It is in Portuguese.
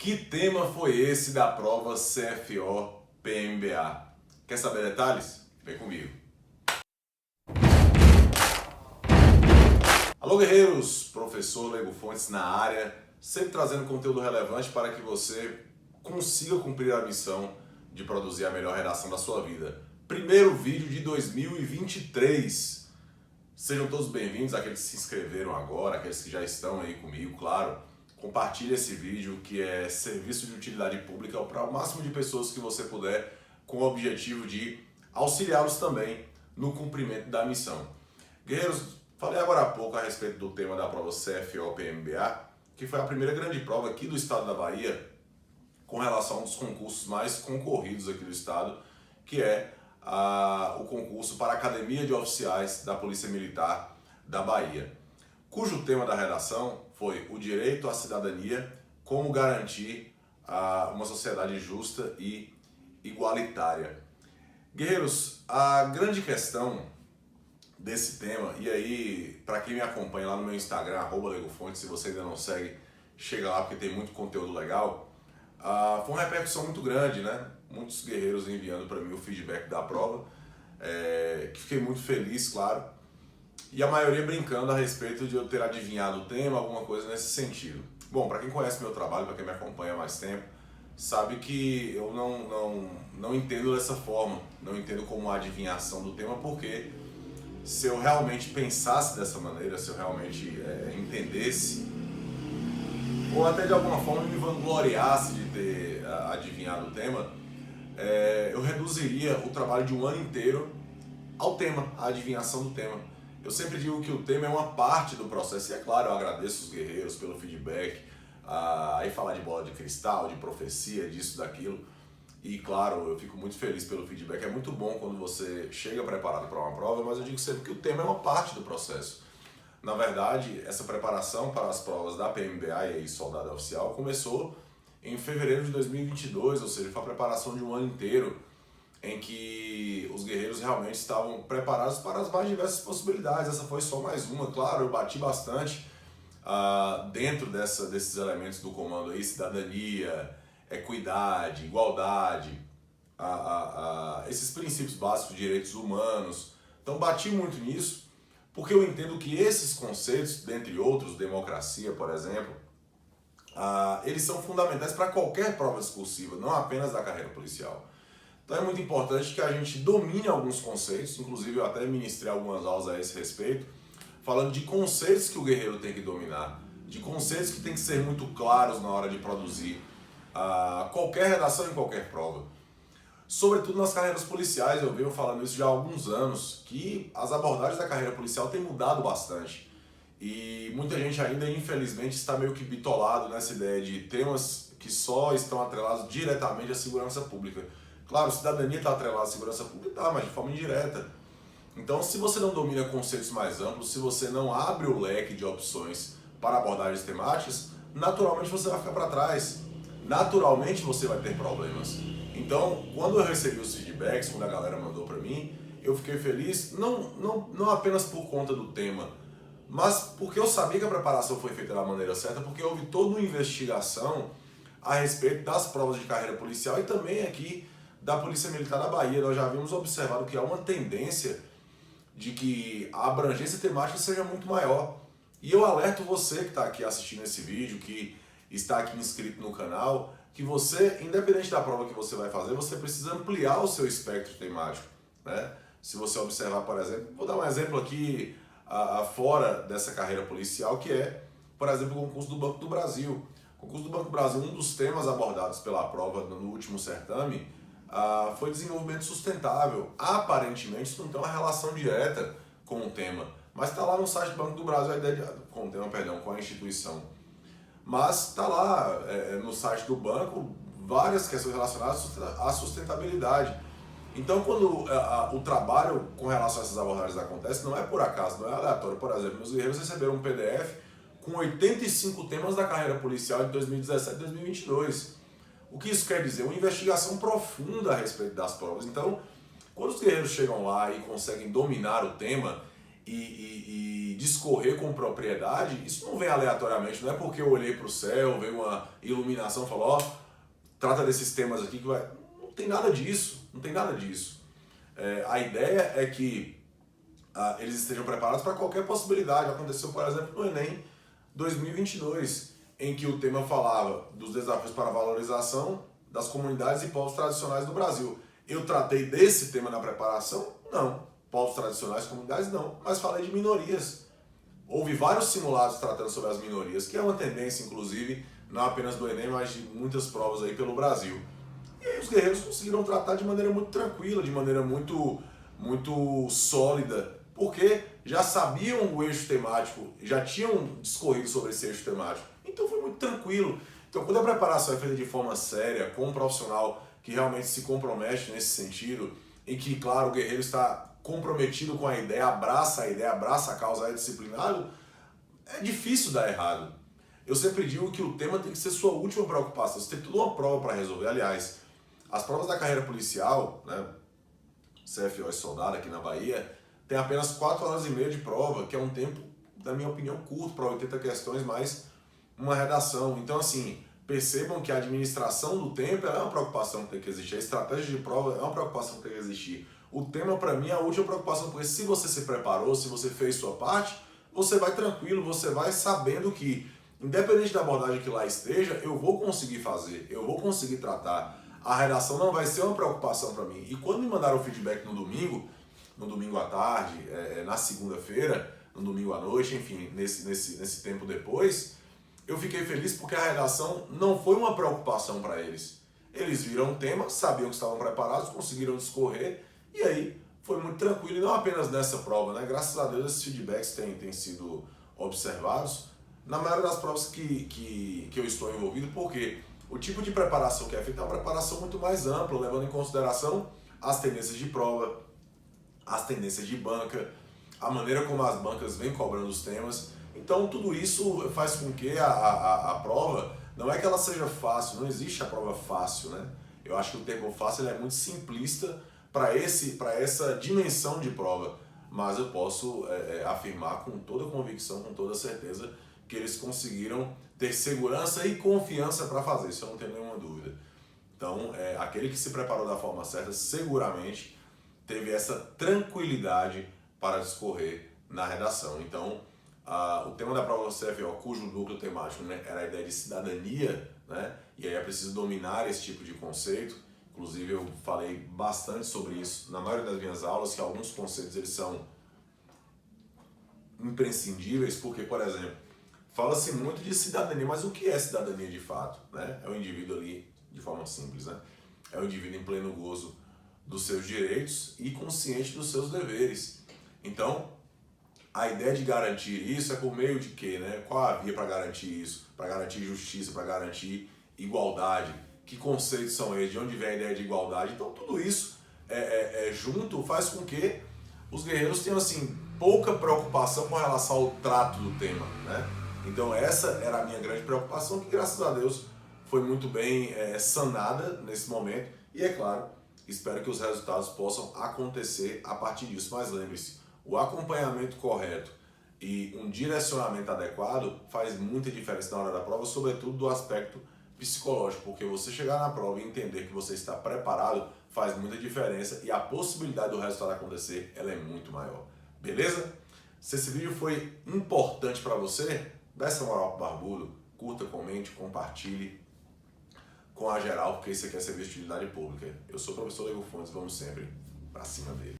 Que tema foi esse da prova CFO-PMBA? Quer saber detalhes? Vem comigo. Alô guerreiros, professor Lego Fontes na área, sempre trazendo conteúdo relevante para que você consiga cumprir a missão de produzir a melhor redação da sua vida. Primeiro vídeo de 2023. Sejam todos bem-vindos, aqueles que se inscreveram agora, aqueles que já estão aí comigo, claro. Compartilhe esse vídeo que é serviço de utilidade pública para o máximo de pessoas que você puder, com o objetivo de auxiliá-los também no cumprimento da missão. Guerreiros, falei agora há pouco a respeito do tema da prova CFO-PMBA, que foi a primeira grande prova aqui do estado da Bahia com relação a um dos concursos mais concorridos aqui do estado, que é o concurso para a Academia de Oficiais da Polícia Militar da Bahia, cujo tema da redação foi o direito à cidadania, como garantir uma sociedade justa e igualitária. Guerreiros, a grande questão desse tema, e aí, para quem me acompanha lá no meu Instagram, @legofontes, se você ainda não segue, chega lá porque tem muito conteúdo legal, foi uma repercussão muito grande, né? Muitos guerreiros enviando para mim o feedback da prova, que fiquei muito feliz, claro, e a maioria brincando a respeito de eu ter adivinhado o tema, alguma coisa nesse sentido. Bom, para quem conhece meu trabalho, para quem me acompanha há mais tempo, sabe que eu não entendo dessa forma, não entendo como adivinhação do tema, porque se eu realmente pensasse dessa maneira, se eu realmente entendesse, ou até de alguma forma me vangloriasse de ter adivinhado o tema, eu reduziria o trabalho de um ano inteiro ao tema, à adivinhação do tema. Eu sempre digo que o tema é uma parte do processo, e é claro, eu agradeço os guerreiros pelo feedback, aí falar de bola de cristal, de profecia, disso, daquilo, e claro, eu fico muito feliz pelo feedback. É muito bom quando você chega preparado para uma prova, mas eu digo sempre que o tema é uma parte do processo. Na verdade, essa preparação para as provas da PMBA e aí soldado oficial começou em fevereiro de 2022, ou seja, foi a preparação de um ano inteiro em que os guerreiros realmente estavam preparados para as mais diversas possibilidades. Essa foi só mais uma, claro, eu bati bastante dentro desses elementos do comando aí, cidadania, equidade, igualdade, esses princípios básicos de direitos humanos. Então bati muito nisso, porque eu entendo que esses conceitos, dentre outros, democracia, por exemplo, eles são fundamentais para qualquer prova discursiva, não apenas da carreira policial. Então é muito importante que a gente domine alguns conceitos, inclusive eu até ministrei algumas aulas a esse respeito, falando de conceitos que o guerreiro tem que dominar, de conceitos que tem que ser muito claros na hora de produzir qualquer redação em qualquer prova. Sobretudo nas carreiras policiais, eu venho falando isso já há alguns anos, que as abordagens da carreira policial têm mudado bastante. E muita gente ainda, infelizmente, está meio que bitolado nessa ideia de temas que só estão atrelados diretamente à segurança pública. Claro, cidadania está atrelada à segurança pública, mas de forma indireta. Então, se você não domina conceitos mais amplos, se você não abre o leque de opções para abordagens temáticas, naturalmente você vai ficar para trás. Naturalmente você vai ter problemas. Então, quando eu recebi os feedbacks, quando a galera mandou para mim, eu fiquei feliz, não apenas por conta do tema, mas porque eu sabia que a preparação foi feita da maneira certa, porque houve toda uma investigação a respeito das provas de carreira policial e também aqui da Polícia Militar da Bahia. Nós já havíamos observado que há uma tendência de que a abrangência temática seja muito maior. E eu alerto você que está aqui assistindo esse vídeo, que está aqui inscrito no canal, que você, independente da prova que você vai fazer, você precisa ampliar o seu espectro temático, né? Se você observar, por exemplo, vou dar um exemplo aqui fora dessa carreira policial, que é, por exemplo, o concurso do Banco do Brasil. O concurso do Banco do Brasil, um dos temas abordados pela prova no último certame, foi desenvolvimento sustentável. Aparentemente isso não tem uma relação direta com o tema, mas está lá no site do Banco do Brasil a ideia com a instituição. Mas está lá no site do banco várias questões relacionadas à sustentabilidade. Então, quando o trabalho com relação a essas abordagens acontece, não é por acaso, não é aleatório. Por exemplo, meus guerreiros receberam um PDF com 85 temas da carreira policial de 2017 e 2022. O que isso quer dizer? Uma investigação profunda a respeito das provas. Então, quando os guerreiros chegam lá e conseguem dominar o tema, e discorrer com propriedade, isso não vem aleatoriamente, não é porque eu olhei para o céu, veio uma iluminação e falou, ó, trata desses temas aqui que vai... Não tem nada disso, não tem nada disso. A ideia é que eles estejam preparados para qualquer possibilidade. Aconteceu, por exemplo, no Enem 2022, em que o tema falava dos desafios para a valorização das comunidades e povos tradicionais do Brasil. Eu tratei desse tema na preparação? Não. Povos tradicionais, comunidades, não. Mas falei de minorias. Houve vários simulados tratando sobre as minorias, que é uma tendência, inclusive, não apenas do Enem, mas de muitas provas aí pelo Brasil. E aí os guerreiros conseguiram tratar de maneira muito tranquila, de maneira muito sólida, porque já sabiam o eixo temático, já tinham discorrido sobre esse eixo temático. Então foi muito tranquilo. Então quando a preparação é feita de forma séria, com um profissional que realmente se compromete nesse sentido, em que, claro, o guerreiro está comprometido com a ideia, abraça a causa, é disciplinado, é difícil dar errado. Eu sempre digo que o tema tem que ser sua última preocupação. Você tem toda uma prova para resolver. Aliás, as provas da carreira policial, né, CFO e soldado aqui na Bahia, tem apenas 4 horas e meia de prova, que é um tempo, na minha opinião, curto para 80 questões, mais uma redação. Então, assim, percebam que a administração do tempo é uma preocupação que tem que existir, a estratégia de prova é uma preocupação que tem que existir. O tema, para mim, é a última preocupação, porque se você se preparou, se você fez sua parte, você vai tranquilo, você vai sabendo que, independente da abordagem que lá esteja, eu vou conseguir fazer, eu vou conseguir tratar. A redação não vai ser uma preocupação para mim. E quando me mandaram o feedback no domingo à tarde, na segunda-feira, no domingo à noite, enfim, nesse tempo depois, eu fiquei feliz porque a redação não foi uma preocupação para eles. Eles viram o tema, sabiam que estavam preparados, conseguiram discorrer, e aí foi muito tranquilo. E não apenas nessa prova, né? Graças a Deus esses feedbacks têm sido observados na maioria das provas que eu estou envolvido, porque o tipo de preparação que é feita é uma preparação muito mais ampla, levando em consideração as tendências de prova, as tendências de banca, a maneira como as bancas vêm cobrando os temas. Então tudo isso faz com que a prova, não é que ela seja fácil, não existe a prova fácil, né? Eu acho que o termo fácil ele é muito simplista para essa dimensão de prova, mas eu posso afirmar com toda convicção, com toda certeza, que eles conseguiram ter segurança e confiança para fazer, isso eu não tenho nenhuma dúvida. Então, aquele que se preparou da forma certa, seguramente teve essa tranquilidade para discorrer na redação. Então, o tema da prova do CFO, cujo núcleo temático, né, era a ideia de cidadania, né, e aí é preciso dominar esse tipo de conceito. Inclusive, eu falei bastante sobre isso na maioria das minhas aulas, que alguns conceitos eles são imprescindíveis, porque, por exemplo, fala-se muito de cidadania, mas o que é cidadania de fato? Né? É o indivíduo ali, de forma simples, né? É o indivíduo em pleno gozo dos seus direitos e consciente dos seus deveres. Então, a ideia de garantir isso é por meio de quê? Né? Qual a via para garantir isso? Para garantir justiça, para garantir igualdade. Que conceitos são esses? De onde vem a ideia de igualdade? Então, tudo isso junto faz com que os guerreiros tenham assim, pouca preocupação com relação ao trato do tema, né? Então essa era a minha grande preocupação, que graças a Deus foi muito bem sanada nesse momento. E é claro, espero que os resultados possam acontecer a partir disso. Mas lembre-se, o acompanhamento correto e um direcionamento adequado faz muita diferença na hora da prova, sobretudo do aspecto psicológico, porque você chegar na prova e entender que você está preparado faz muita diferença e a possibilidade do resultado acontecer ela é muito maior. Beleza? Se esse vídeo foi importante para você, dá essa moral pro Barbudo, curta, comente, compartilhe com a geral, porque isso aqui é serviço de utilidade pública. Eu sou o professor Lego Fontes, vamos sempre para cima dele.